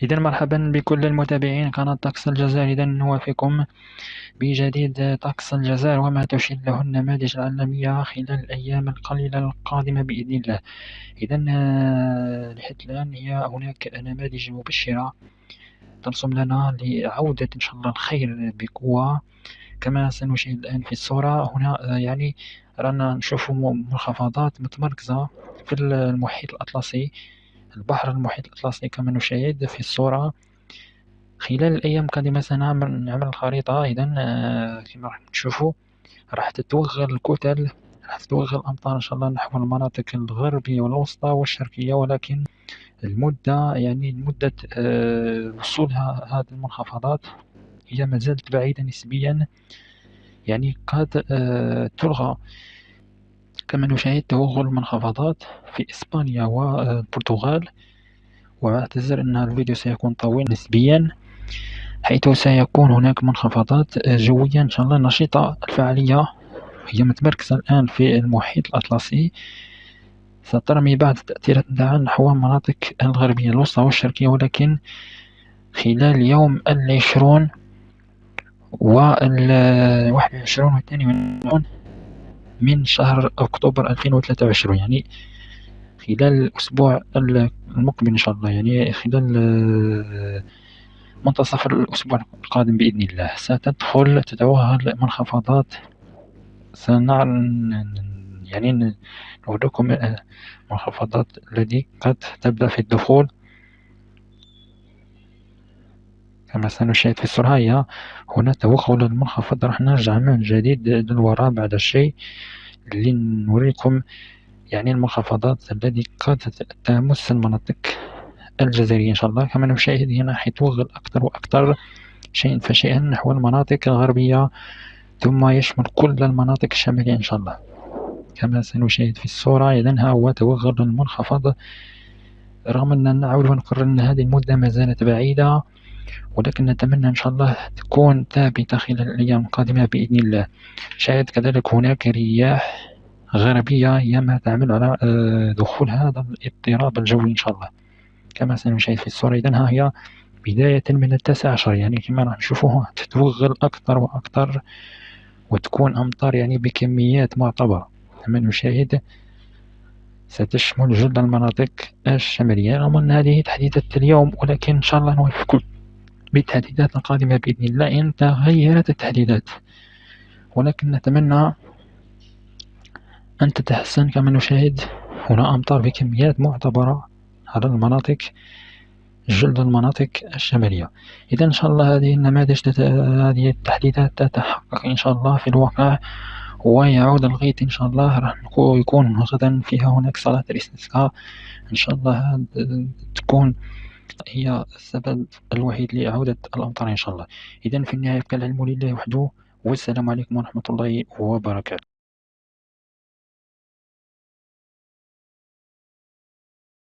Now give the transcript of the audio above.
إذا مرحبا بكل المتابعين قناة طقس الجزائر. إذا نوافيكم بجديد طقس الجزائر وما تشير له النماذج العالمية خلال الأيام القليلة القادمة بإذن الله. إذا لحد الآن هناك نماذج مبشرة ترسم لنا لعودة إن شاء الله الخير بقوة. كما سنشاهد الآن في الصورة هنا، رانا نشوف منخفضات متمركزة في المحيط الأطلسي، البحر المحيط الأطلسي كما نشاهد في الصورة. خلال الأيام القادمة سنعمل الخريطة. إذا كما راح تشوفوا راح تتوغل الكتل، راح تتوغل الأمطار إن شاء الله نحو المناطق الغربية والوسطى والشرقية، ولكن مدة وصول هذه المنخفضات هي ما زالت بعيدة نسبيا، قد تلغى. كما نشاهد توغل المنخفضات في إسبانيا والبرتغال، واعتذر أن الفيديو سيكون طويل نسبيا، حيث سيكون هناك منخفضات جوية إن شاء الله نشيطة الفعالية، هي متمركزة الآن في المحيط الأطلسي، سترمي بعض التأثيرات نتاعها نحو المناطق الغربية الوسطى والشرقية، ولكن خلال يوم 20 و21 و22 من شهر أكتوبر 2023، خلال الأسبوع المقبل إن شاء الله، خلال منتصف الأسبوع القادم بإذن الله تتوغل منخفضات. نوريكم المنخفضات التي قد تبدأ في الدخول. كما سنشاهد في الصورة هي هنا توغل المنخفض. راح نرجع من جديد للوراء بعد الشيء لنوريكم المنخفضات التي قد تمس المناطق الجزائرية إن شاء الله. كما نشاهد هنا حيتوغل أكثر وأكثر شيئا فشيئا نحو المناطق الغربية، ثم يشمل كل المناطق الشمالية إن شاء الله. كما سنشاهد في الصورة، إذن ها هو توغل المنخفض. رغم أننا نعود ونقرر أن هذه المدة ما زالت بعيدة، ولكن نتمنى إن شاء الله تكون ثابتة خلال الأيام القادمة بإذن الله. شاهد كذلك هناك رياح غربية هي ما تعمل على دخول هذا الاضطراب الجوي إن شاء الله. كما سنشاهد في الصورة، إذن ها هي بداية من 19 كما راح نشوفوها تتوغل أكثر وأكثر، وتكون أمطار بكميات معتبرة. كما نشاهد ستشمل جل المناطق الشمالية. رغم أن هذه تحديثات اليوم، ولكن إن شاء الله نوافقكم بالتحديثات القادمة بإذن الله إن تغيرت التحديثات، ولكن نتمنى أن تتحسن. كما نشاهد هنا أمطار بكميات معتبرة على جل المناطق الشمالية. إذا إن شاء الله هذه النماذج، هذه التحديثات تتحقق إن شاء الله في الواقع، ويعود الغيث إن شاء الله. راح يكون غدا فيها هناك صلاة الاستسقاء إن شاء الله، تكون هي السبب الوحيد لعودة الأمطار إن شاء الله. إذا في النهاية كالعلم لله وحده، والسلام عليكم ورحمة الله وبركاته.